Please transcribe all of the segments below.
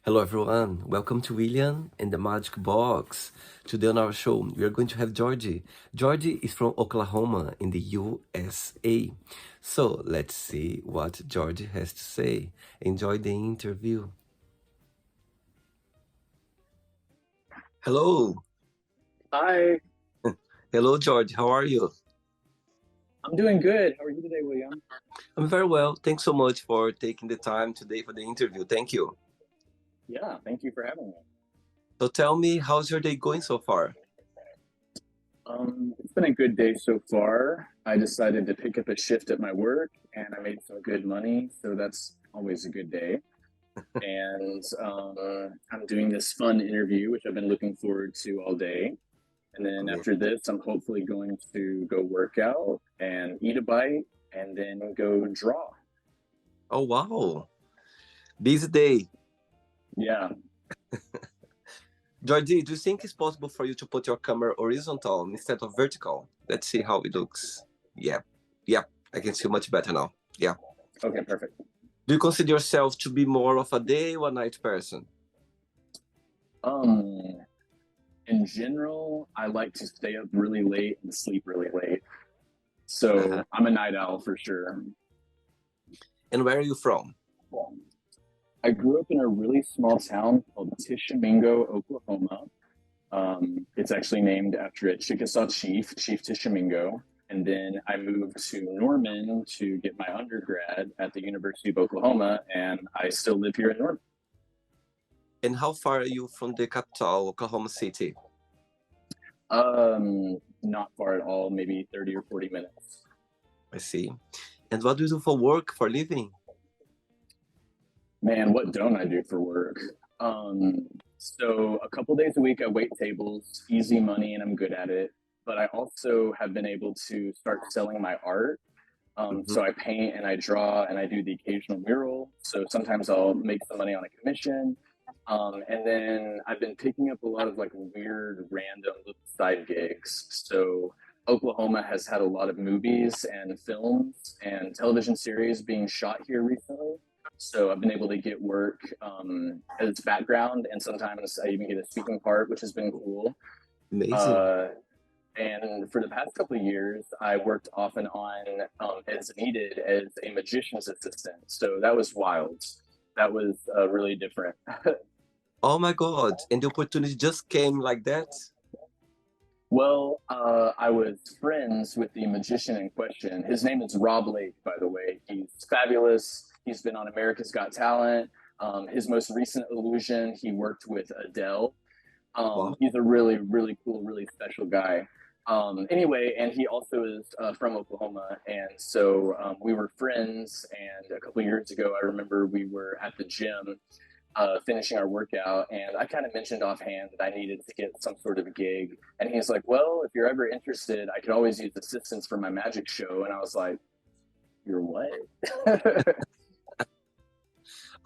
Hello everyone, welcome to William and the Magic Box. Today on our show, we are going to have Jordy. Jordy is from Oklahoma in the USA. So let's see what Jordy has to say. Enjoy the interview. Hello, Hi, hello Jordy, how are you? I'm doing good. How are you today, William? I'm very well. Thanks so much for taking the time today for the interview. Thank you. Yeah, thank you for having me. So tell me, how's your day going so far? It's been a good day so far. I decided to pick up a shift at my work and I made some good money, so that's always a good day. And I'm doing this fun interview, which I've been looking forward to all day. And then Amazing. after this, I'm hopefully going to go work out and eat a bite and then go draw. Oh wow, busy day. Yeah. Jordi, do you think it's possible for you to put your camera horizontal instead of vertical? Let's see how it looks. Yeah, yeah, I can see much better now. Yeah. Okay, perfect. Do you consider yourself to be more of a day or night person? Um, in general, I like to stay up really late and sleep really late. Uh-huh. So I'm a night owl for sure. And where are you from? I grew up in a really small town called Tishomingo, Oklahoma. It's actually named after a Chickasaw chief, Chief Tishomingo. And then I moved to Norman to get my undergrad at the University of Oklahoma, and I still live here in Norman. And how far are you from the capital, Oklahoma City? Not far at all, maybe 30 or 40 minutes. I see. And what do you do for work, for living? Man, what don't I do for work? So a couple days a week, I wait tables, easy money, and I'm good at it. But I also have been able to start selling my art. Mhm. So I paint and I draw and I do the occasional mural. So sometimes I'll make some money on a commission. And then I've been picking up a lot of like weird, random little side gigs. So Oklahoma has had a lot of movies and films and television series being shot here recently. So I've been able to get work as background, and sometimes I even get a speaking part, which has been cool. Amazing. Uh, and for the past couple of years, I worked off and on as needed as a magician's assistant. So that was wild. That was really different. Oh my God. And the opportunity just came like that? Well, I was friends with the magician in question. His name is Rob Lake, by the way. He's fabulous. He's been on America's Got Talent. His most recent illusion, he worked with Adele. Wow. He's a really, really cool, really special guy. Anyway, and he also is from Oklahoma, and so we were friends. And a couple of years ago, I remember we were at the gym finishing our workout, and I kind of mentioned offhand that I needed to get some sort of a gig. And he's like, "Well, if you're ever interested, I could always use assistance for my magic show." And I was like, "You're what?"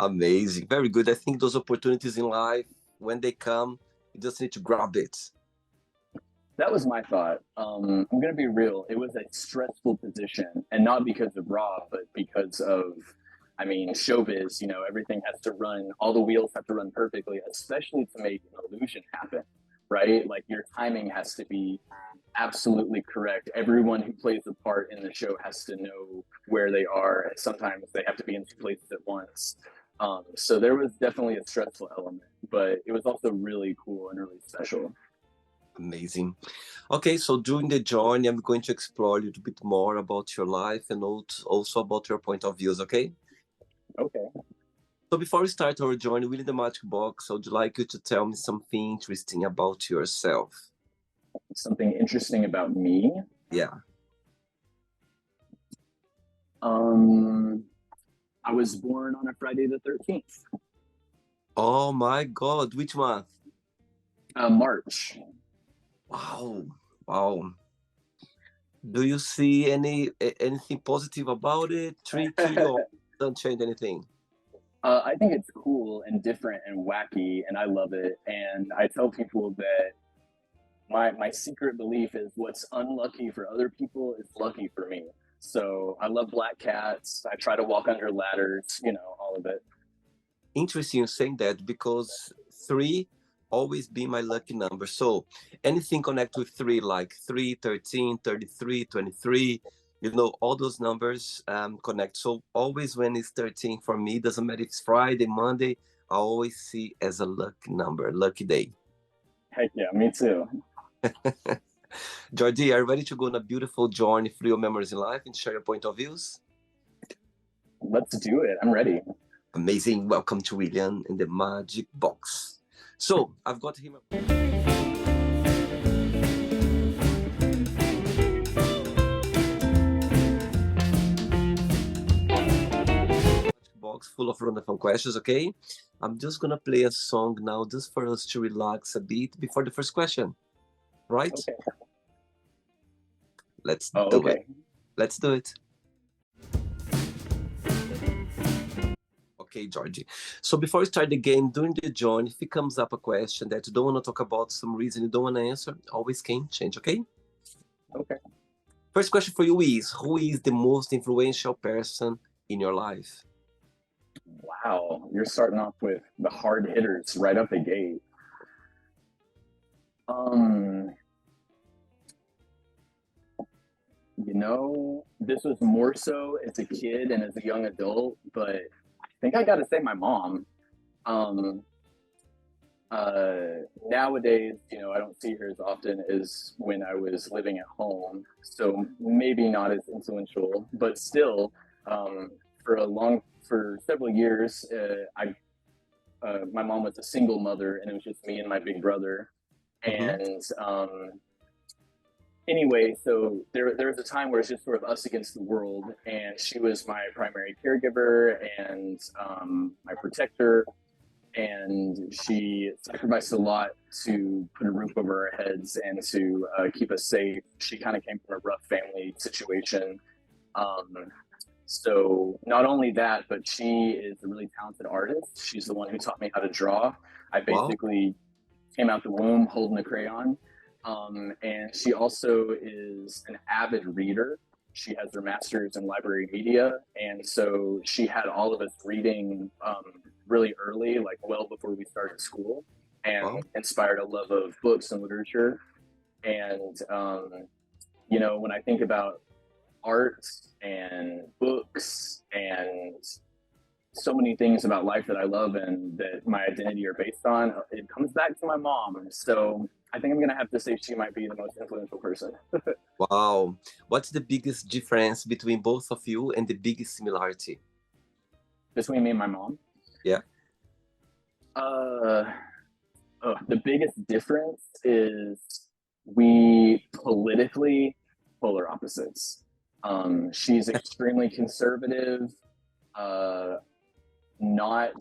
Amazing. Very good. I think those opportunities in life, when they come, you just need to grab it. That was my thought. I'm going to be real. It was a stressful position, and not because of Rob, but because of, I mean, showbiz. You know, everything has to run. All the wheels have to run perfectly, especially to make an illusion happen. Right? Like your timing has to be absolutely correct. Everyone who plays a part in the show has to know where they are, and sometimes they have to be in two places at once. So there was definitely a stressful element, but it was also really cool and really special. Amazing. Okay, so during the journey, I'm going to explore a little bit more about your life and also about your point of views, okay? Okay. So before we start our journey within the Magic Box, I would like you to tell me something interesting about yourself. Something interesting about me. Yeah. Um, I was born on a Friday the 13th, Oh my God, which month? March. Wow. Wow. Do you see anything positive about it? Tricky or don't change anything? I think it's cool and different and wacky, and I love it. And I tell people that my secret belief is what's unlucky for other people is lucky for me. So I love black cats. I try to walk under ladders, you know, all of it. Interesting you saying that, because three always be my lucky number. So anything connect with three, like 3, 13, 33, 23, all those numbers connect. So always when it's 13 for me, doesn't matter if it's Friday, Monday, I always see as a lucky number, lucky day. Heck yeah, me too. Jordy, are you ready to go on a beautiful journey through your memories in life and share your point of views? Let's do it. I'm ready. Amazing. Welcome to William in the Magic Box. So I've got him. Box full of random questions, okay? I'm just gonna play a song now just for us to relax a bit before the first question. Right? Okay. Let's do okay. it. Let's do it. Okay, Jordy. So before we start the game, during the journey, if it comes up a question that you don't want to talk about, some reason you don't want to answer, always can change, okay? Okay. First question for you is, who is the most influential person in your life? Wow, you're starting off with the hard hitters right up the gate. This was more so as a kid and as a young adult, but I think I got to say my mom. Um, Nowadays, I don't see her as often as when I was living at home, so maybe not as influential, but still, um, for several years, my mom was a single mother, and it was just me and my big brother. And anyway, so there was a time where it's just sort of us against the world, and she was my primary caregiver and my protector, and she sacrificed a lot to put a roof over our heads and to keep us safe. She kind of came from a rough family situation. So not only that, but she is a really talented artist. She's the one who taught me how to draw. I basically came out the womb holding a crayon. And she also is an avid reader. She has her master's in library media. And so she had all of us reading really early, like well before we started school, and inspired a love of books and literature. And, when I think about art and books and so many things about life that I love and that my identity are based on, it comes back to my mom. So I think I'm going to have to say she might be the most influential person. Wow. What's the biggest difference between both of you and the biggest similarity? Between me and my mom? Yeah. The biggest difference is we politically polar opposites. She's extremely conservative, not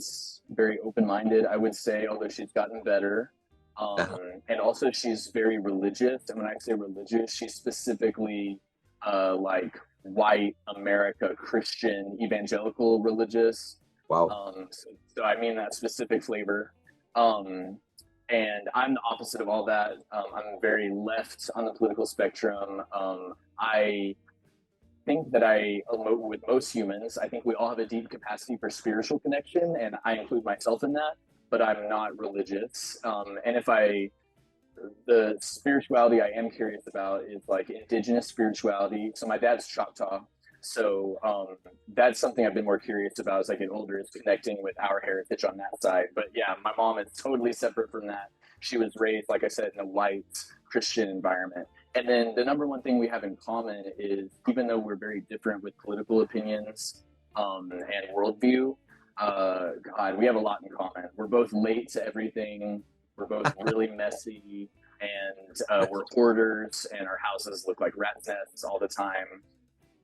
very open-minded, I would say, although she's gotten better. And also she's very religious. And when I say religious, she's specifically like white America, Christian, evangelical religious. Wow. So I mean that specific flavor. And I'm the opposite of all that. I'm very left on the political spectrum. I think that I emote with most humans. I think we all have a deep capacity for spiritual connection, and I include myself in that, but I'm not religious. The spirituality I am curious about is like indigenous spirituality. So my dad's Choctaw. So that's something I've been more curious about as I get older, is connecting with our heritage on that side. But yeah, my mom is totally separate from that. She was raised, like I said, in a white Christian environment. And then the number one thing we have in common is, even though we're very different with political opinions and worldview, God, we have a lot in common. We're both late to everything. We're both really messy, and we're hoarders, and our houses look like rat nests all the time.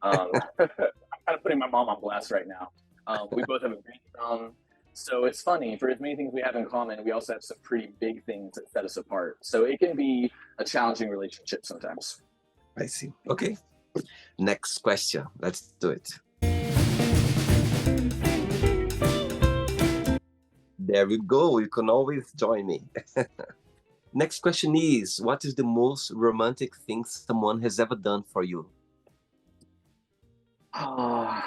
I'm kind of putting my mom on blast right now. We both have a green thumb. So it's funny, for as many things we have in common, we also have some pretty big things that set us apart. So it can be a challenging relationship sometimes. I see. Okay. Next question. Let's do it. There we go. You can always join me. Next question is, what is the most romantic thing someone has ever done for you? Oh,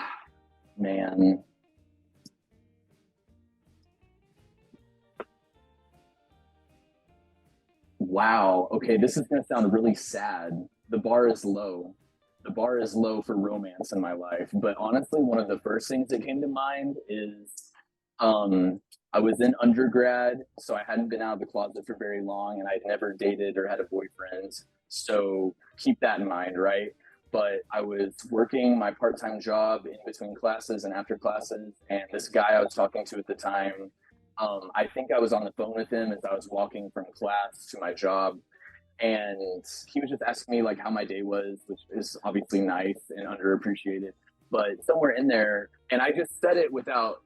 man. wow, okay, this is going to sound really sad. The bar is low. The bar is low for romance in my life. But honestly, one of the first things that came to mind is um, I was in undergrad, so I hadn't been out of the closet for very long, and I'd never dated or had a boyfriend. So keep that in mind, right? But I was working my part time job in between classes and after classes, and this guy I was talking to at the time, I think I was on the phone with him as I was walking from class to my job, and he was just asking me like how my day was, which is obviously nice and underappreciated. But somewhere in there, and I just said it without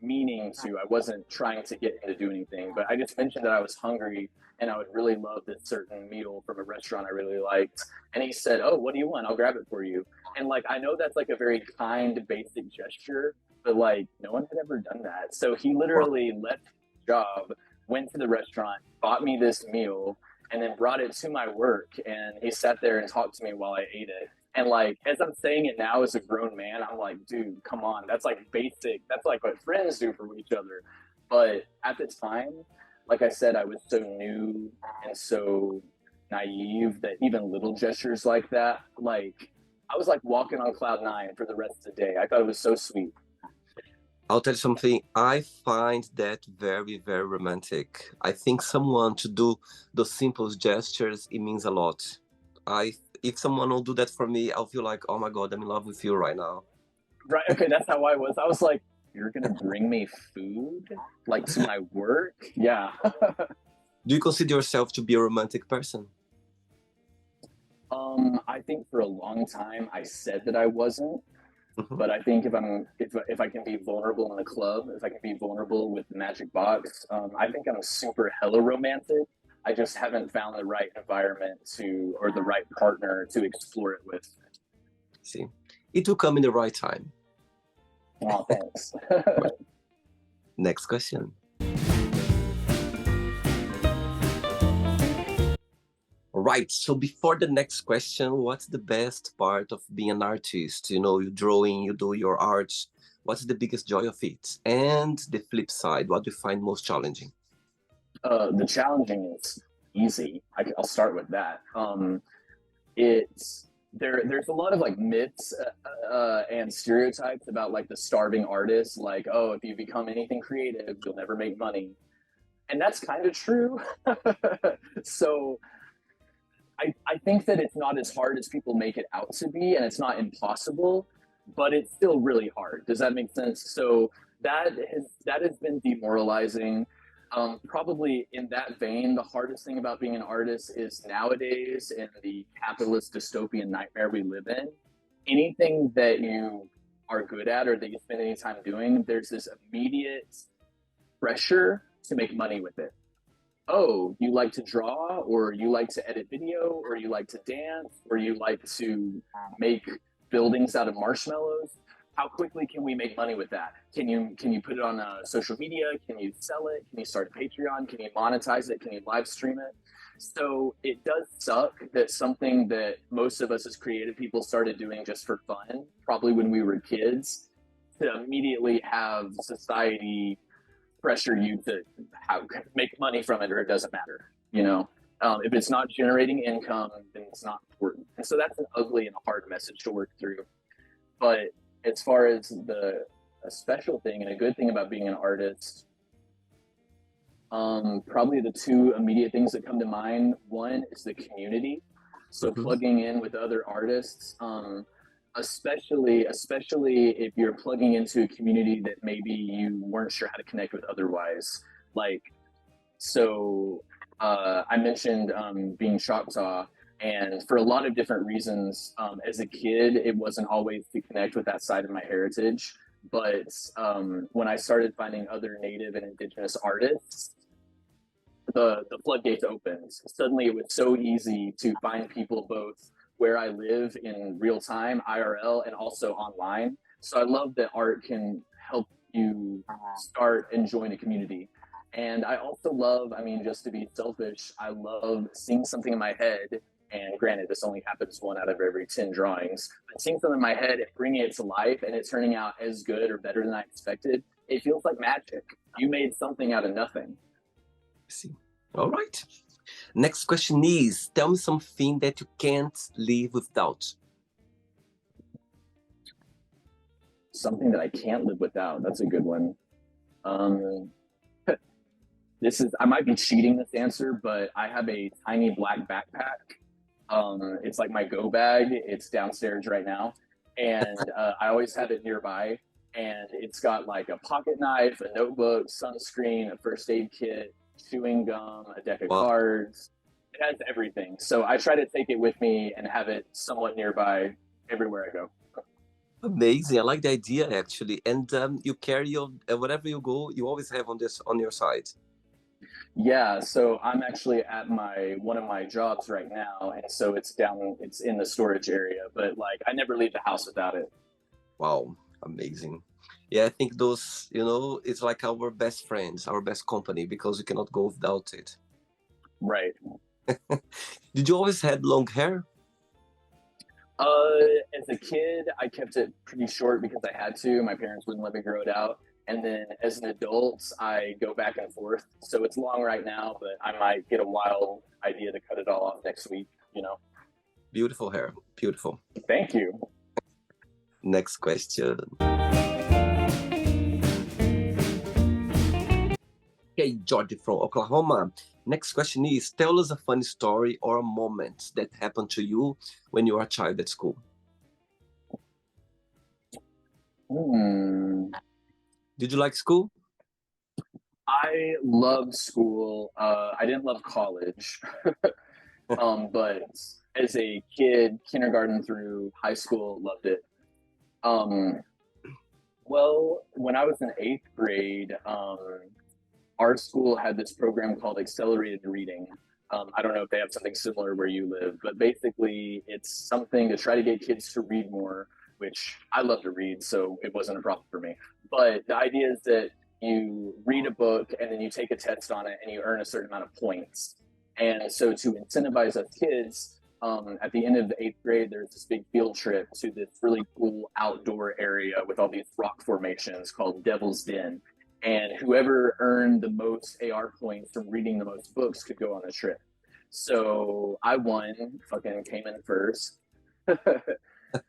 meaning to. I wasn't trying to get him to do anything, but I just mentioned that I was hungry and I would really love this certain meal from a restaurant I really liked. And he said, "Oh, what do you want? I'll grab it for you." And like I know that's like a very kind, basic gesture, but like no one had ever done that. So he Wow. literally left his job, went to the restaurant, bought me this meal, and then brought it to my work. And he sat there and talked to me while I ate it. And like as I'm saying it now as a grown man, I'm like, dude, come on. That's like basic. That's like what friends do for each other. But at the time, like I said, I was so new and so naive that even little gestures like that, like I was like walking on cloud nine for the rest of the day. I thought it was so sweet. I'll tell you something. I find that very, very romantic. I think someone to do those simple gestures, it means a lot. I if someone will do that for me, I'll feel like, oh my God, I'm in love with you right now. Right. Okay. That's how I was. I was like, you're going to bring me food like to my work? Yeah. Do you consider yourself to be a romantic person? I think for a long time I said that I wasn't, Mhm. but I think if I can be vulnerable in the club, if I can be vulnerable with the Magic Box, I think I'm super hella romantic. I just haven't found the right environment to or the right partner to explore it with. See, it will come in the right time. Oh, thanks. Next question. All right. So before the next question, what's the best part of being an artist? You know, you drawing, you do your art. What's the biggest joy of it? And the flip side, what do you find most challenging? The challenging is easy. Will start with that. It's there's a lot of like myths and stereotypes about like the starving artist, like, oh, if you become anything creative you'll never make money, and that's kind of true. So I think that it's not as hard as people make it out to be, and it's not impossible, but it's still really hard. Does that make sense? So that has been demoralizing. Probably in that vein, the hardest thing about being an artist is nowadays in the capitalist dystopian nightmare we live in, anything that you are good at or that you spend any time doing, there's this immediate pressure to make money with it. Oh, you like to draw, or you like to edit video, or you like to dance, or you like to make buildings out of marshmallows. How quickly can we make money with that? Can you put it on social media? Can you sell it? Can you start a Patreon? Can you monetize it? Can you live stream it? So it does suck that something that most of us as creative people started doing just for fun, probably when we were kids, to immediately have society pressure you to make money from it, or it doesn't matter. If it's not generating income, then it's not important. And so that's an ugly and a hard message to work through. But as far as a special thing and a good thing about being an artist, probably the two immediate things that come to mind. One is the community. So Mhm. plugging in with other artists, especially if you're plugging into a community that maybe you weren't sure how to connect with otherwise. Like, so I mentioned being Choctaw, and for a lot of different reasons, as a kid, it wasn't always to connect with that side of my heritage. But when I started finding other Native and Indigenous artists, the floodgates opened. Suddenly, it was so easy to find people both where I live in real time, IRL, and also online. So I love that art can help you start and join a community. And I also love, I mean, just to be selfish, I love seeing something in my head. And granted, this only happens one out of every 10 drawings, but seeing something in my head and bringing it to life and it turning out as good or better than I expected, it feels like magic. You made something out of nothing. See. All right. Next question is, tell me something that you can't live without. Something that I can't live without. That's a good one. Um, I might be cheating this answer, but I have a tiny black backpack. It's like my go bag. It's downstairs right now, and I always have it nearby. And it's got like a pocket knife, a notebook, sunscreen, a first aid kit, chewing gum, a deck of Wow, cards. It has everything. So I try to take it with me and have it somewhat nearby everywhere I go. amazing. I like the idea actually. And you carry your wherever you go, you always have on this on your side. Yeah, so I'm actually at my one of my jobs right now, and so it's in the storage area, but like I never leave the house without it. Wow, amazing. Yeah, I think those, it's like our best friends, our best company, because we cannot go without it. Right. Did you always had long hair? Uh, as a kid, I kept it pretty short because I had to. My parents wouldn't let me grow it out. And then as an adult, I go back and forth. So it's long right now, but I might get a wild idea to cut it all off next week, you know. Beautiful hair, beautiful. Thank you. Next question. Okay, Jordy from Oklahoma. Next question is, tell us a funny story or a moment that happened to you when you were a child at school. Hmm. Did you like school? I loved school. I didn't love college. But as a kid, kindergarten through high school, loved it. Um, well, when I was in eighth grade, our school had this program called accelerated reading. I don't know if they have something similar where you live, but basically it's something to try to get kids to read more, which I love to read, so it wasn't a problem for me. But the idea is that you read a book and then you take a test on it and you earn a certain amount of points. And so to incentivize us kids, at the end of the eighth grade, there's this big field trip to this really cool outdoor area with all these rock formations called Devil's Den, and whoever earned the most AR points from reading the most books could go on the trip. So I won, fucking came in first.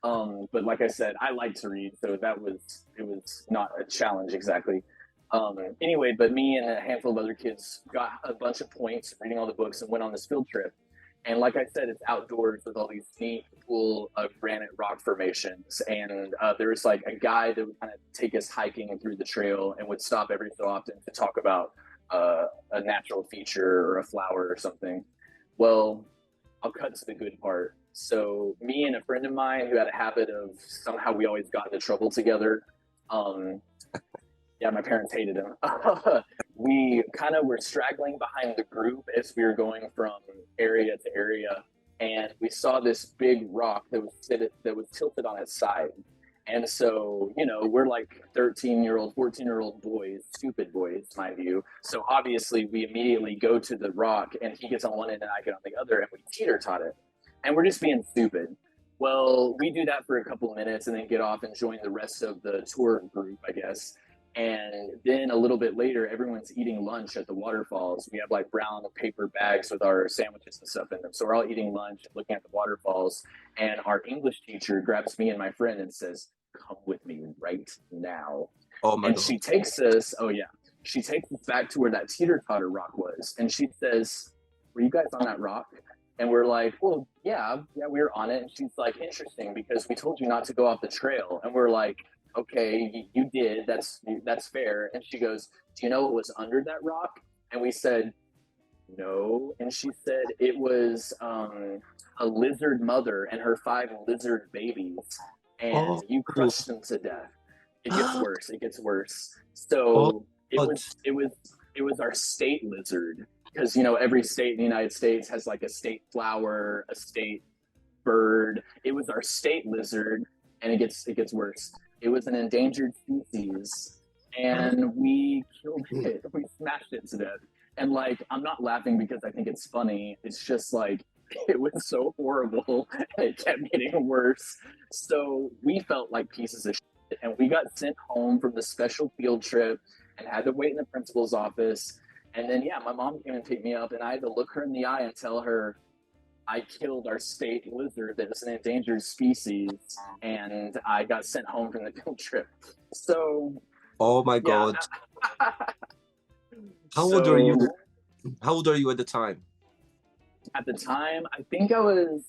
But like I said, I like to read, so it was not a challenge exactly. Anyway, but me and a handful of other kids got a bunch of points reading all the books and went on this field trip. And like I said, it's outdoors with all these neat, cool granite rock formations. And there was like a guy that would kind of take us hiking through the trail and would stop every so often to talk about a natural feature or a flower or something. Well, I'll cut to the good part. So, me and a friend of mine who had a habit of somehow we always got into trouble together. Um, yeah, my parents hated him. We kind of were straggling behind the group as we were going from area to area, and we saw this big rock that was tilted on its side. And so, you know, we're like 13-year-old, 14-year-old boys, stupid boys, mind you. So obviously, we immediately go to the rock, and he gets on one end and I get on the other, and we teeter tot it. And we're just being stupid. Well, we do that for a couple of minutes and then get off and join the rest of the tour group, I guess. And then a little bit later, everyone's eating lunch at the waterfalls. We have like brown paper bags with our sandwiches and stuff in them. So we're all eating lunch and looking at the waterfalls. And our English teacher grabs me and my friend and says, "Come with me right now." Oh my And God. she takes us, oh yeah, she takes us back to where that teeter totter rock was. And she says, "Were you guys on that rock?" And we're like, "Well, yeah, we were on it." And she's like, "Interesting, because we told you not to go off the trail." And we're like, "Okay, you did. That's fair." And she goes, "Do you know what was under that rock?" And we said, "No." And she said it was a lizard mother and her five lizard babies, and Oh, you crushed them to death. It gets oh worse. It gets worse. God. So it was our state lizard, because you know every state in the United States has like a state flower, a state bird. It was our state lizard, and it gets worse. It was an endangered species, and we killed it. We smashed it to death. And like, I'm not laughing because I think it's funny. It's just like it was so horrible, and it kept getting worse. So we felt like pieces of shit, and we got sent home from the special field trip and had to wait in the principal's office. And then, yeah, my mom came and picked me up, and I had to look her in the eye and tell her I killed our state lizard that was an endangered species, and I got sent home from the field trip. So, Oh my yeah. God. How old are So you? How old are you at the time? at the time, I think I was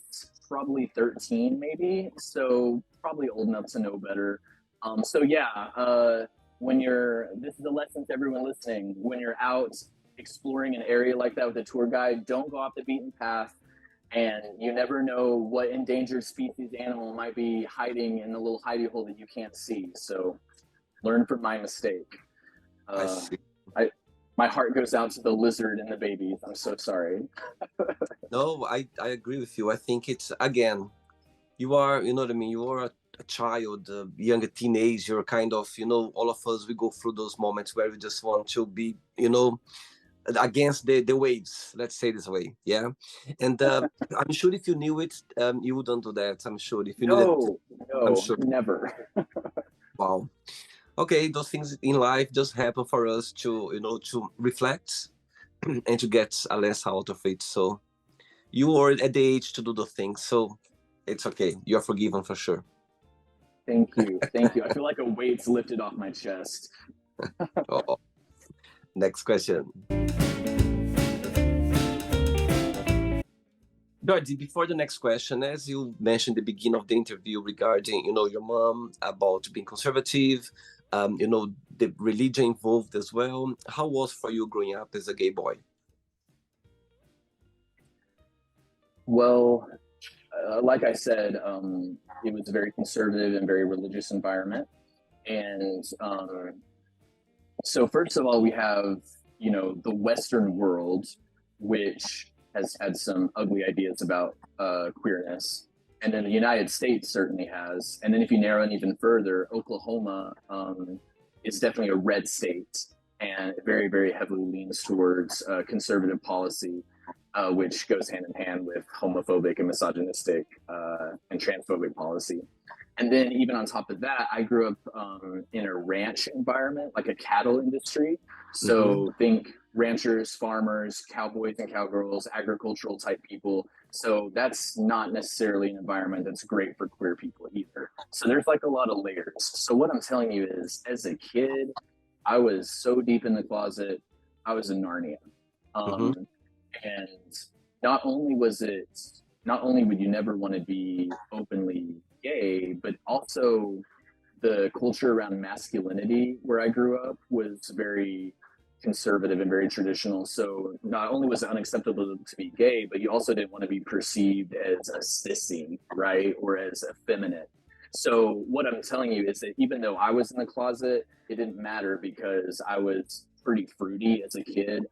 probably 13, maybe. So probably old enough to know better. So yeah, when you're, this is a lesson to everyone listening. When you're out exploring an area like that with a tour guide, don't go off the beaten path. And you never know what endangered species animal might be hiding in the little hidey hole that you can't see. So learn from my mistake. I Uh, see. I my heart goes out to the lizard and the babies. I'm so sorry. No, I agree with you. I think it's, again, you are, you know what I mean? You are a child, a younger teenager, you're kind of, all of us, we go through those moments where we just want to be, against the waves, let's say this way. Yeah. And I'm sure if you knew it, you wouldn't do that. I'm sure if you knew that, No, I'm no, sure. never. Wow. Okay, those things in life just happen for us to, to reflect and to get a less out of it. So you are at the age to do the things. So it's okay. You're forgiven for sure. Thank you. Thank you. I feel like a weight's lifted off my chest. Oh, next question. Jordy, before the next question, as you mentioned at the beginning of the interview regarding, your mom about being conservative, the religion involved as well. How was for you growing up as a gay boy? Well, like I said, it was a very conservative and very religious environment. And so, first of all, we have, the Western world, which has had some ugly ideas about queerness. And then the United States certainly has. And then if you narrow it even further, Oklahoma is definitely a red state and very, very heavily leans towards conservative policy, which goes hand in hand with homophobic and misogynistic and transphobic policy. And then even on top of that, I grew up in a ranch environment, like a cattle industry. Mm-hmm. So think ranchers, farmers, cowboys and cowgirls, agricultural type people. So that's not necessarily an environment that's great for queer people either. So there's like a lot of layers. So what I'm telling you is, as a kid, I was so deep in the closet, I was in Narnia. Mm-hmm. And not only was it, not only would you never want to be openly gay, but also the culture around masculinity where I grew up was very conservative and very traditional. So not only was it unacceptable to be gay, but you also didn't want to be perceived as a sissy, right? Or as effeminate. So what I'm telling you is that even though I was in the closet, it didn't matter because I was pretty fruity as a kid.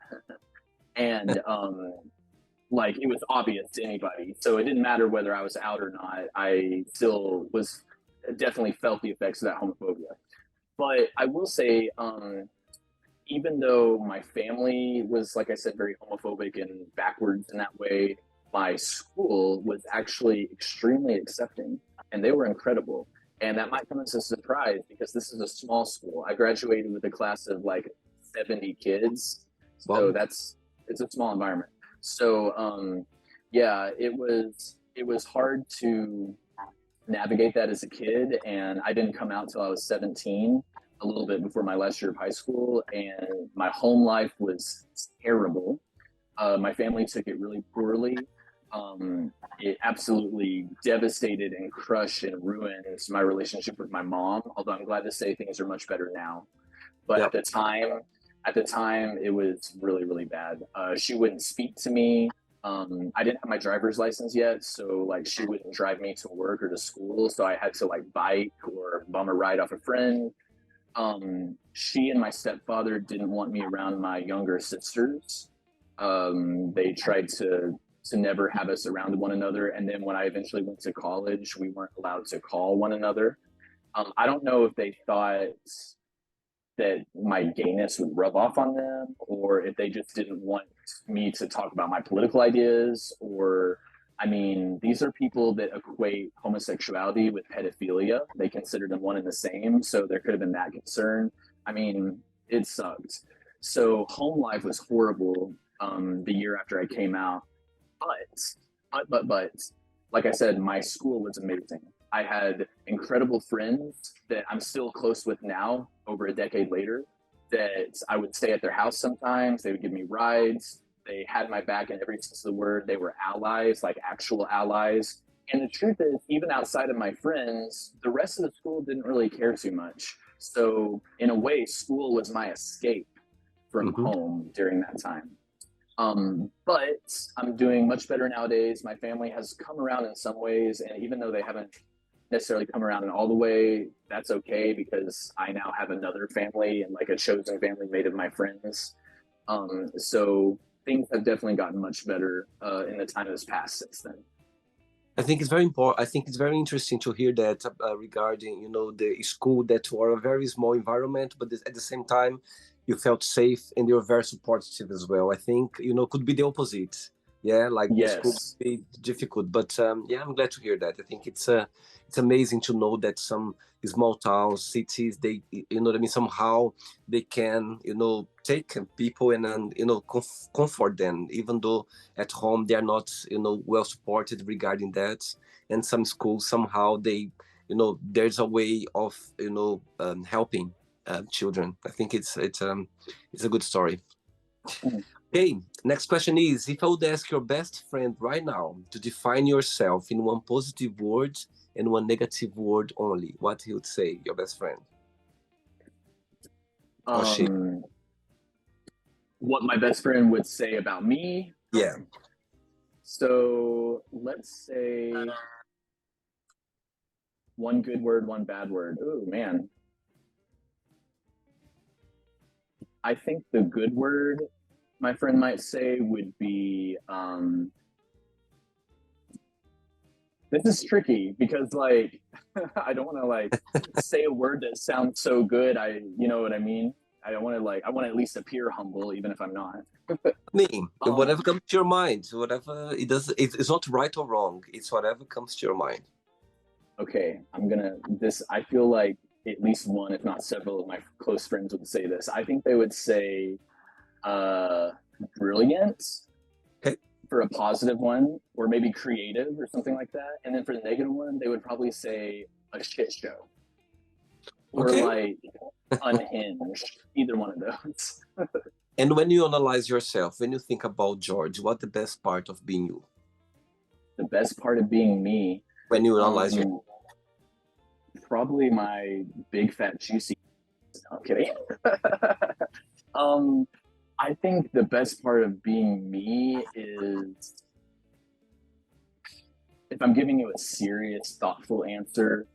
And like it was obvious to anybody. So it didn't matter whether I was out or not. I still was definitely felt the effects of that homophobia. But I will say, even though my family was, like I said, very homophobic and backwards in that way, my school was actually extremely accepting and they were incredible. And that might come as a surprise because this is a small school. I graduated with a class of like 70 kids. So Wow. it's a small environment. So yeah, it was hard to navigate that as a kid, and I didn't come out till I was 17, a little bit before my last year of high school, and my home life was terrible. My family took it really poorly. It absolutely devastated and crushed and ruined my relationship with my mom. Although I'm glad to say things are much better now. But Yeah. at the time, it was really, really bad. She wouldn't speak to me. I didn't have my driver's license yet, so like she wouldn't drive me to work or to school. So I had to like bike or bum a ride off a friend. She and my stepfather didn't want me around my younger sisters. They tried to never have us around one another. And then when I eventually went to college, we weren't allowed to call one another. I don't know if they thought that my gayness would rub off on them, or if they just didn't want me to talk about my political ideas, or I mean, these are people that equate homosexuality with pedophilia. They consider them one and the same, so there could have been that concern. I mean, it sucked. So home life was horrible the year after I came out. But, like I said, my school was amazing. I had incredible friends that I'm still close with now, over a decade later, that I would stay at their house sometimes. They would give me rides. They had my back in every sense of the word. They were allies, like actual allies. And the truth is, even outside of my friends, the rest of the school didn't really care too much. So, in a way, school was my escape from Mm-hmm. home during that time. But I'm doing much better nowadays. My family has come around in some ways, and even though they haven't necessarily come around in all the way, that's okay because I now have another family and like a chosen family made of my friends. So things have definitely gotten much better in the time that's passed since then. I think it's very important. I think it's very interesting to hear that regarding, the school that were a very small environment, but at the same time, you felt safe and you're very supportive as well. I think, could be the opposite. Yeah, like the school Yes. could be difficult, but yeah, I'm glad to hear that. I think it's amazing to know that some small towns, cities, they, you know what I mean, somehow they can, take people and then, comfort them, even though at home they are not well supported regarding that, and some schools somehow they there's a way of helping children. I think it's a good story. Mm. Okay, next question is, if I would ask your best friend right now to define yourself in one positive word and one negative word only, what he would say, your best friend or she? Um, what my best friend would say about me. Yeah. So let's say one good word, one bad word. Oh man. I think the good word my friend might say would be this is tricky because like I don't want to like say a word that sounds so good. You know what I mean? I don't want to like I want to at least appear humble even if I'm not. I mean, whatever um comes to your mind, whatever it does, it's not right or wrong. It's whatever comes to your mind. okay, I'm gonna this I feel like at least one, if not several of my close friends would say this. I think they would say uh brilliant Okay. for a positive one, or maybe creative or something like that. And then for the negative one, they would probably say a shit show or Okay. like unhinged. Either one of those. And when you analyze yourself, when you think about George, what the best part of being you? The best part of being me, When you analyze your, probably my big fat juicy. No, I'm kidding. um, I think the best part of being me is if I'm giving you a serious, thoughtful answer.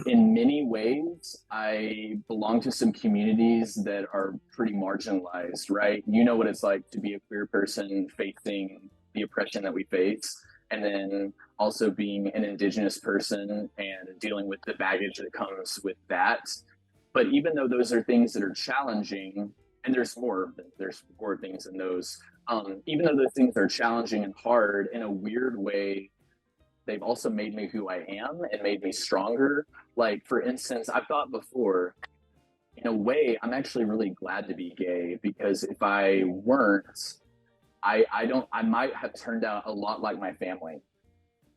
In many ways, I belong to some communities that are pretty marginalized, right? You know what it's like to be a queer person facing the oppression that we face, and then also being an indigenous person and dealing with the baggage that comes with that. But even though those are things that are challenging, and there's more things than those. Even though those things are challenging and hard in a weird way, they've also made me who I am and made me stronger. Like, for instance, I've thought before, in a way, I'm actually really glad to be gay because if I weren't, I might have turned out a lot like my family.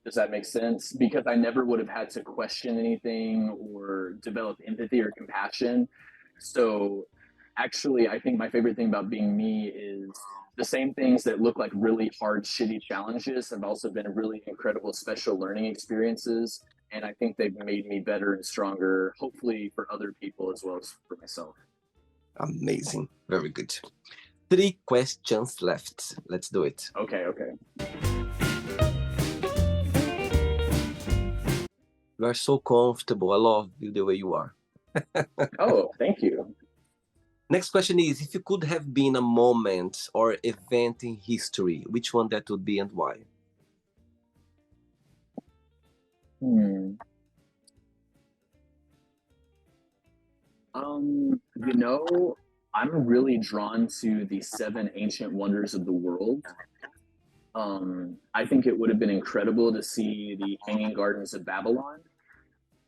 Does that make sense? Because I never would have had to question anything or develop empathy or compassion. So actually, I think my favorite thing about being me is the same things that look like really hard, shitty challenges have also been really incredible, special learning experiences. And I think they've made me better and stronger, hopefully for other people as well as for myself. amazing, very good. 3 questions left. Let's do it. Okay, okay. You are so comfortable. I love you the way you are. Oh, thank you. Next question is, if you could have been a moment or event in history, which one that would be and why? Hmm. You know, I'm really drawn to the seven ancient wonders of the world. I think it would have been incredible to see the Hanging Gardens of Babylon.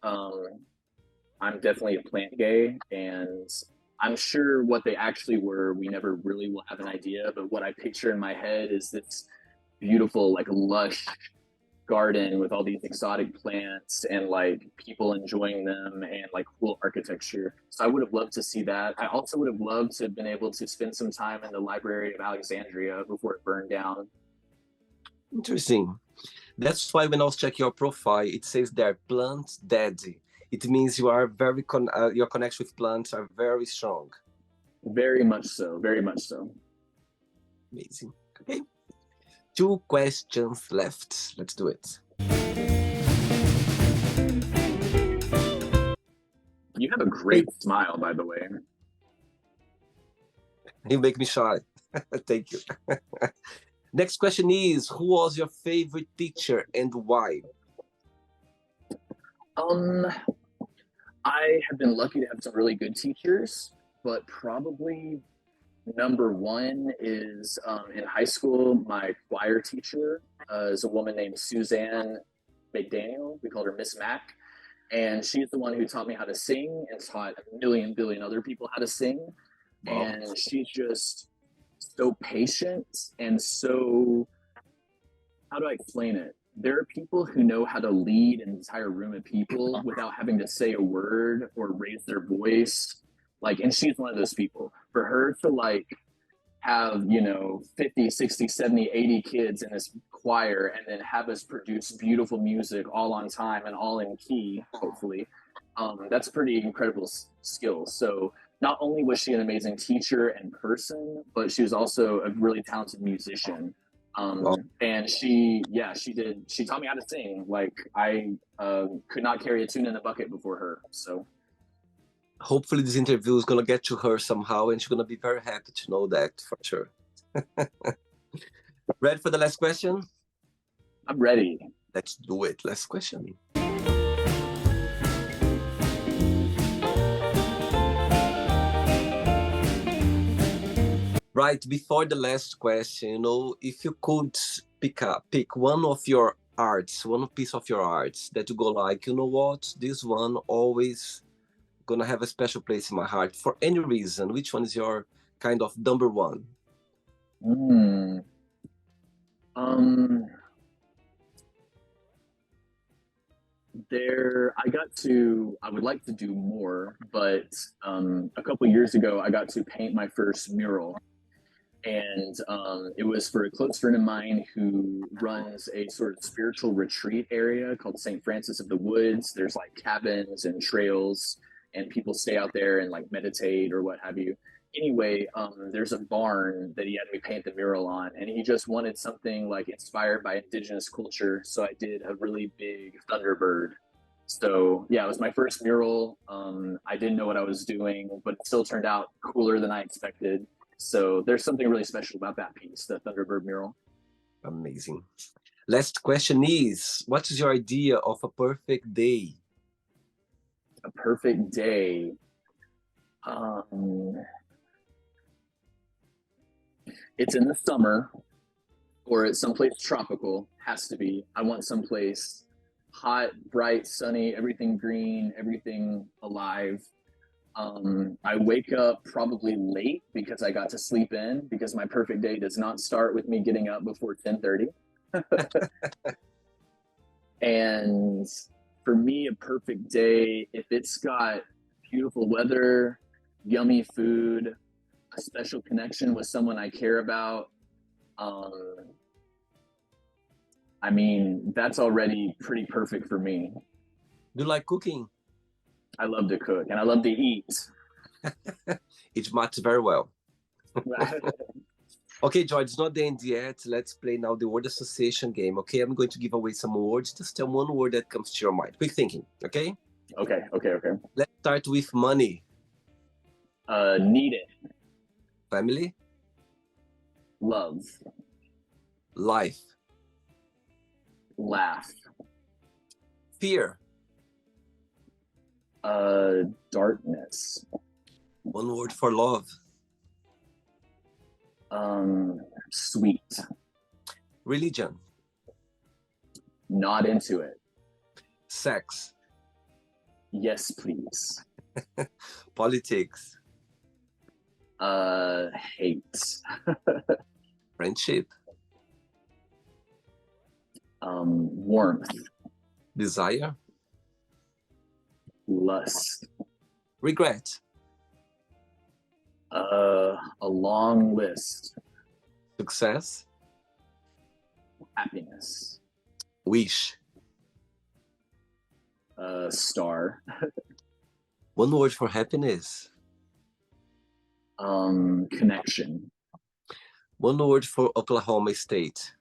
Um, I'm definitely a plant gay, and I'm sure what they actually were, we never really will have an idea. But what I picture in my head is this beautiful, like lush garden with all these exotic plants and like people enjoying them and like cool architecture. So I would have loved to see that. I also would have loved to have been able to spend some time in the Library of Alexandria before it burned down. Interesting. That's why when I was checking your profile, it says there plant daddy. It means you are very your connection with plants are very strong. Very much so. Very much so. Amazing. Okay. 2 questions left. Let's do it. You have a great smile, by the way. You make me shy. Thank you. Next question is, who was your favorite teacher and why? I have been lucky to have some really good teachers, but probably number one is in high school, my choir teacher is a woman named Suzanne McDaniel. We called her Miss Mac. And she's the one who taught me how to sing and taught a million billion other people how to sing. Wow. And she's just so patient and so, how do I explain it? There are people who know how to lead an entire room of people without having to say a word or raise their voice. Like, and she's one of those people. For her to like have, 50, 60, 70, 80 kids in this choir and then have us produce beautiful music all on time and all in key, hopefully, that's a pretty incredible skill. So not only was she an amazing teacher and person, but she was also a really talented musician. And she taught me how to sing. Like I could not carry a tune in a bucket before her. So hopefully this interview is going to get to her somehow and she's going to be very happy to know that for sure. Ready for the last question? I'm ready. Let's do it. Last question. Right, before the last question, if you could pick one of your arts, one piece of your arts that you go like, you know what, this one always gonna have a special place in my heart for any reason. Which one is your kind of number one? I would like to do more, but a couple years ago, I got to paint my first mural. And it was for a close friend of mine who runs a sort of spiritual retreat area called St. Francis of the Woods. There's like cabins and trails, and people stay out there and like meditate or what have you. Anyway, there's a barn that he had me paint the mural on, and he just wanted something like inspired by indigenous culture. So I did a really big Thunderbird. So yeah, it was my first mural. I didn't know what I was doing, but it still turned out cooler than I expected. So there's something really special about that piece, the Thunderbird mural. Amazing. Last question is, what is your idea of a perfect day? A perfect day. It's in the summer or it's someplace tropical, has to be. I want someplace hot, bright, sunny, everything green, everything alive. I wake up probably late because I got to sleep in, because my perfect day does not start with me getting up before 10:30. And for me, a perfect day, if it's got beautiful weather, yummy food, a special connection with someone I care about, I mean, that's already pretty perfect for me. Do you like cooking? I love to cook and I love to eat. It matches very well. Okay, George, it's not the end yet. Let's play now the word association game, okay? I'm going to give away some words. Just tell one word that comes to your mind. Quick thinking, okay? Okay. Let's start with money. Need it. Family. Love. Life. Laugh. Fear. Darkness. One word for love. Sweet. Religion. Not into it. Sex. Yes, please. Politics. Hate. Friendship, Warmth. desire, Lust. regret, A long list. success, Happiness. wish. Star. One word for happiness. Connection. One word for Oklahoma State.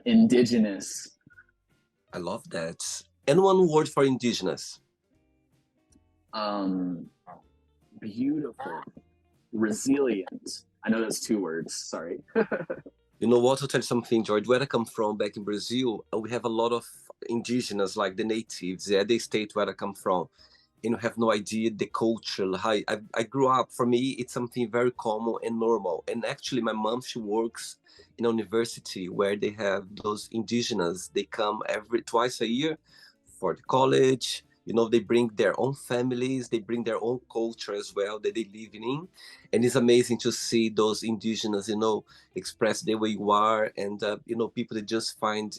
Indigenous. I love that. And one word for indigenous. Beautiful. Resilient. I know that's 2 words. Sorry. You know what? I'll tell you something, George. Where I come from, back in Brazil, we have a lot of indigenous, like the natives, yeah, the state where I come from. And you have no idea the culture. How I grew up. For me, it's something very common and normal. And actually, my mom, she works in a university where they have those indigenous. They come every twice a year for the college. You know, they bring their own families, they bring their own culture as well that they live in. And it's amazing to see those indigenous, you know, express the way you are. And, you know, people that just find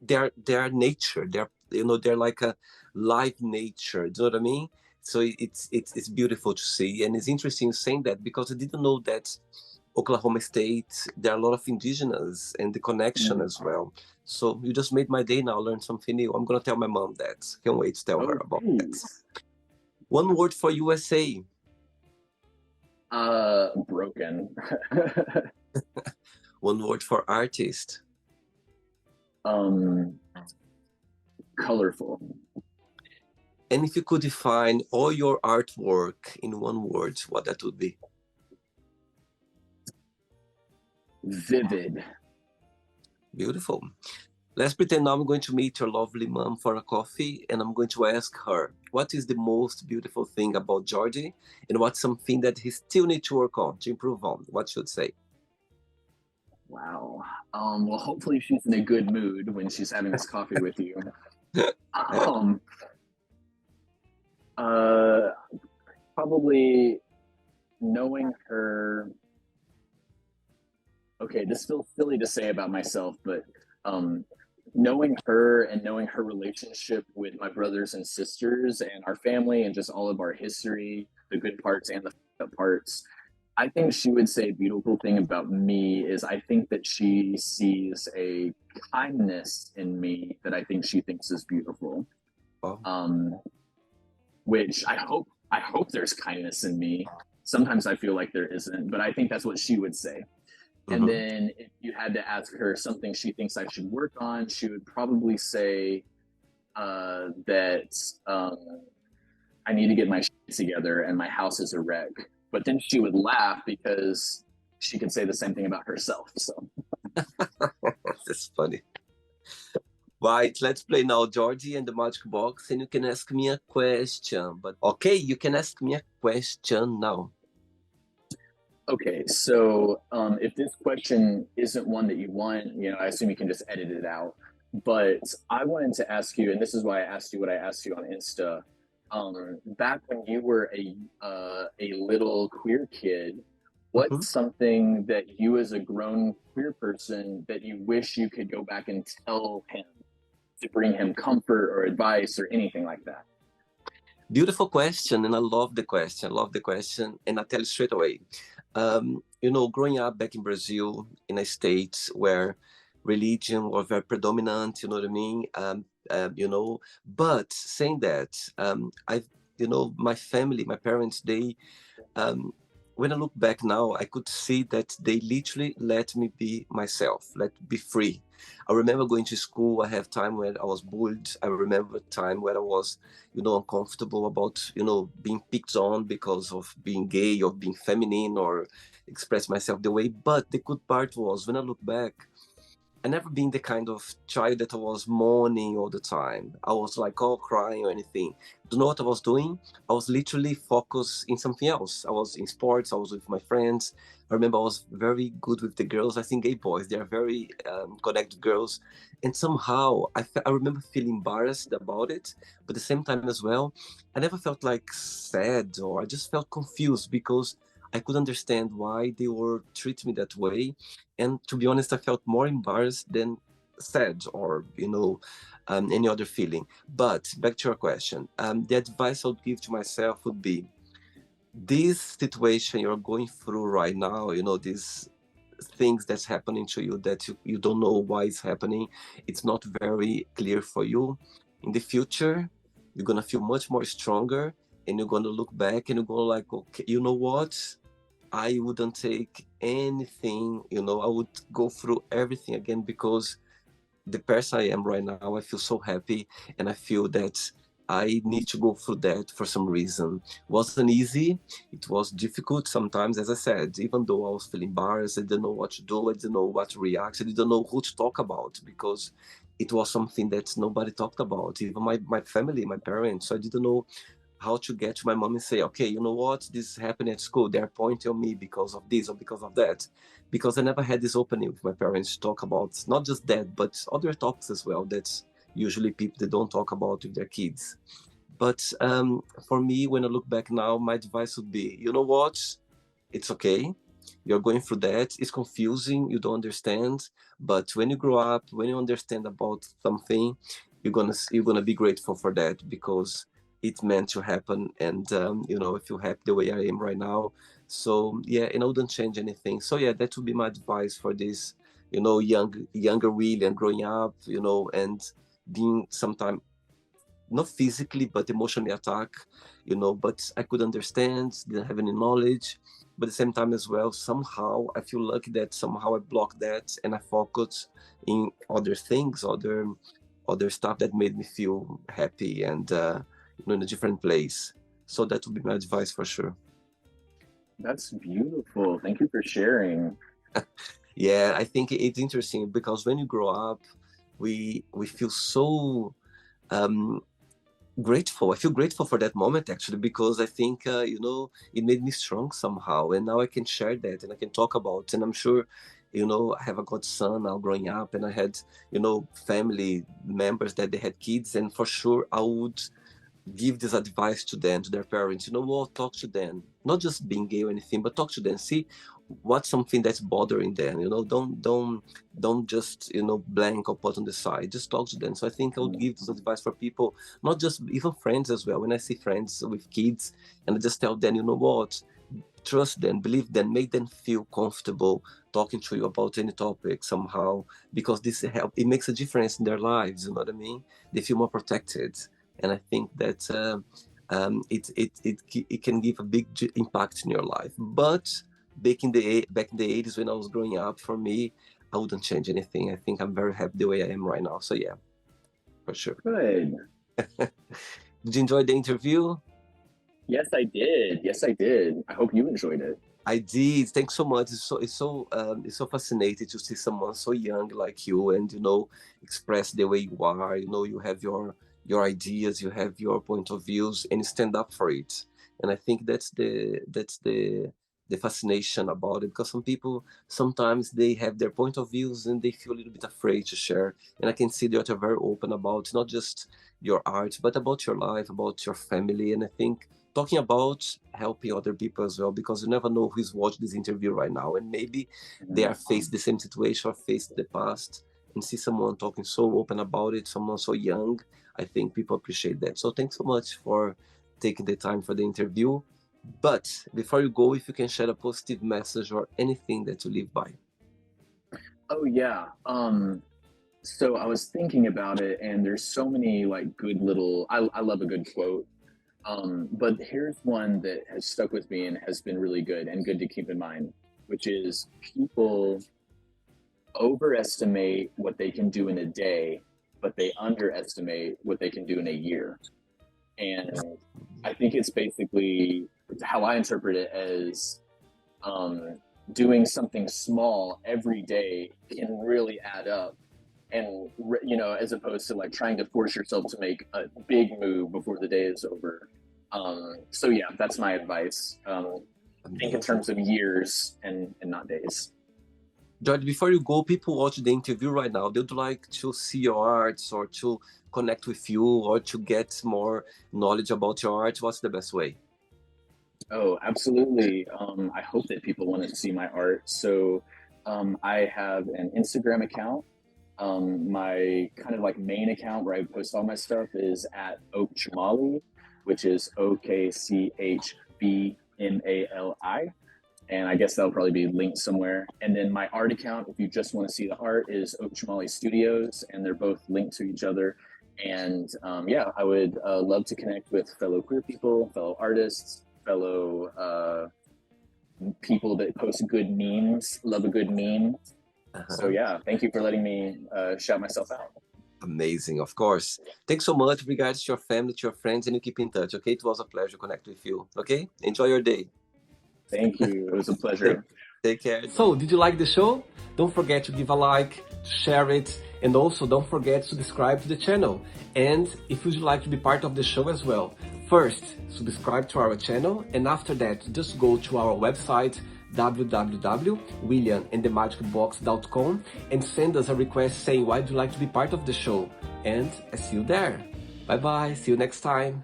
their nature, they're like a live nature. Do you know what I mean? So it's beautiful to see. And it's interesting saying that because I didn't know that Oklahoma State, there are a lot of indigenous and the connection as well. So you just made my day now, learn something new. I'm going to tell my mom that. Can't wait to tell her Oh, about that. thanks. One word for USA. Broken. One word for artist. Colorful. And if you could define all your artwork in one word, what that would be? Vivid. Beautiful. Let's pretend now I'm going to meet your lovely mom for a coffee and I'm going to ask her, what is the most beautiful thing about Jordy and what's something that he still needs to work on, to improve on? What should say? Wow. Well, hopefully she's in a good mood when she's having this coffee with you. Probably knowing her. Okay, this feels silly to say about myself, but knowing her and knowing her relationship with my brothers and sisters and our family and just all of our history, the good parts and the parts, I think she would say a beautiful thing about me is I think that she sees a kindness in me that I think she thinks is beautiful. Oh. Which I hope there's kindness in me. Sometimes I feel like there isn't, but I think that's what she would say. And then if you had to ask her something she thinks I should work on, she would probably say that I need to get my shit together and my house is a wreck. But then she would laugh because she could say the same thing about herself. So That's funny. Right, let's play now Jordy and the Magic Box and you can ask me a question. But okay, you can ask me a question now. Okay, so if this question isn't one that you want, I assume you can just edit it out. But I wanted to ask you, and this is why I asked you what I asked you on Insta. Back when you were a little queer kid, what's something that you as a grown queer person that you wish you could go back and tell him to bring him comfort or advice or anything like that? Beautiful question, and I love the question. And I'll tell you straight away. Growing up back in Brazil, in a state where religion was very predominant, you know what I mean? But saying that, my family, my parents, they, when I look back now, I could see that they literally let me be myself, let me be free. I remember going to school. I have time where I was bullied. I remember time where I was, uncomfortable about, being picked on because of being gay or being feminine or express myself the way. But the good part was when I look back, I never been the kind of child that was mourning all the time. I was like all crying or anything. Do you know what I was doing? I was literally focused in something else. I was in sports. I was with my friends. I remember I was very good with the girls. I think gay boys, they are very connected girls. And somehow I remember feeling embarrassed about it. But at the same time as well, I never felt like sad, or I just felt confused because I could understand why they were treating me that way. And to be honest, I felt more embarrassed than sad, or any other feeling. But back to your question, the advice I would give to myself would be, this situation you're going through right now, these things that's happening to you that you don't know why it's happening, it's not very clear for you. In the future, you're gonna feel much more stronger, and you're gonna look back and you're gonna like, okay, you know what, I wouldn't take anything, I would go through everything again, because the person I am right now, I feel so happy, and I feel that I need to go through that for some reason. It wasn't easy. It was difficult sometimes, as I said, even though I was feeling embarrassed, I didn't know what to do, I didn't know what to react, I didn't know who to talk about, because it was something that nobody talked about, even my family, my parents. So I didn't know how to get to my mom and say, okay, you know what, this is happening at school. They're pointing on me because of this or because of that. Because I never had this opening with my parents to talk about not just that, but other topics as well. That's usually people they don't talk about with their kids. But for me, when I look back now, my advice would be, you know what, it's okay. You're going through that. It's confusing. You don't understand. But when you grow up, when you understand about something, you're gonna be grateful for that, because it meant to happen. And I feel happy the way I am right now. So yeah, and I wouldn't change anything. So yeah, that would be my advice for this, younger William growing up, and being sometimes not physically but emotionally attacked, but I could understand, didn't have any knowledge. But at the same time as well, somehow I feel lucky that somehow I blocked that and I focused in other things, other stuff that made me feel happy and in a different place. So that would be my advice for sure. That's beautiful. Thank you for sharing. Yeah, I think it's interesting because when you grow up, we feel so um grateful. I feel grateful for that moment actually, because I think it made me strong somehow, and now I can share that and I can talk about. And I'm sure, I have a godson now growing up, and I had family members that they had kids, and for sure I would give this advice to them, to their parents. You know what? Talk to them. Not just being gay or anything, but talk to them. See what's something that's bothering them. Don't just blank or put on the side. Just talk to them. So I think I would give this advice for people, not just even friends as well. When I see friends with kids, and I just tell them, you know what? Trust them, believe them, make them feel comfortable talking to you about any topic somehow, because this help. It makes a difference in their lives. You know what I mean? They feel more protected, and I think that it can give a big impact in your life. But back in the 80s when I was growing up, for me, I wouldn't change anything. I think I'm very happy the way I am right now. So yeah, for sure. Good. Did you enjoy the interview? Yes, I did. Yes, I did. I hope you enjoyed it. I did. Thanks so much. It's so fascinating to see someone so young like you, and express the way you are. You have your ideas, you have your point of views, and you stand up for it. And I think that's the fascination about it, because some people sometimes they have their point of views and they feel a little bit afraid to share. And I can see that you're very open about not just your art, but about your life, about your family. And I think talking about helping other people as well, because you never know who's watching this interview right now, and maybe they are faced the same situation or faced the past, and see someone talking so open about it, someone so young. I think people appreciate that. So thanks so much for taking the time for the interview. But before you go, if you can share a positive message or anything that you live by. Oh yeah. So I was thinking about it, and there's so many like good little. I love a good quote. But here's one that has stuck with me and has been really good and good to keep in mind, which is people overestimate what they can do in a day, but they underestimate what they can do in a year. And I think it's basically how I interpret it as, um, doing something small every day can really add up. And, you know, as opposed to like trying to force yourself to make a big move before the day is over. So yeah, that's my advice. Think in Amazing. terms of years and not days. Jordy, before you go, people watch the interview right now. They'd like to see your arts or to connect with you or to get more knowledge about your art. What's the best way? Oh, absolutely. I hope that people want to see my art. So I have an Instagram account. My kind of like main account where I post all my stuff is at Okchmali, which is OKCHBMALI. And I guess that'll probably be linked somewhere. And then my art account, if you just want to see the art, is Okchmali Studios, and they're both linked to each other. And yeah, I would love to connect with fellow queer people, fellow artists, fellow people that post good memes. Love a good meme. So Uh-huh. yeah, thank you for letting me shout myself out. Amazing, of course. Thanks so much. Regards to your family, to your friends, and you keep in touch, okay? It was a pleasure connect with you, okay? Enjoy your day. Thank you. It was a Take, pleasure. take care. So, did you like the show? Don't forget to give a like, to share it, and also don't forget to subscribe to the channel. And if you'd like to be part of the show as well, first, subscribe to our channel, and after that, just go to our website, www.williamandthemagicbox.com, and send us a request saying why would you like to be part of the show. And I see you there. Bye bye, see you next time.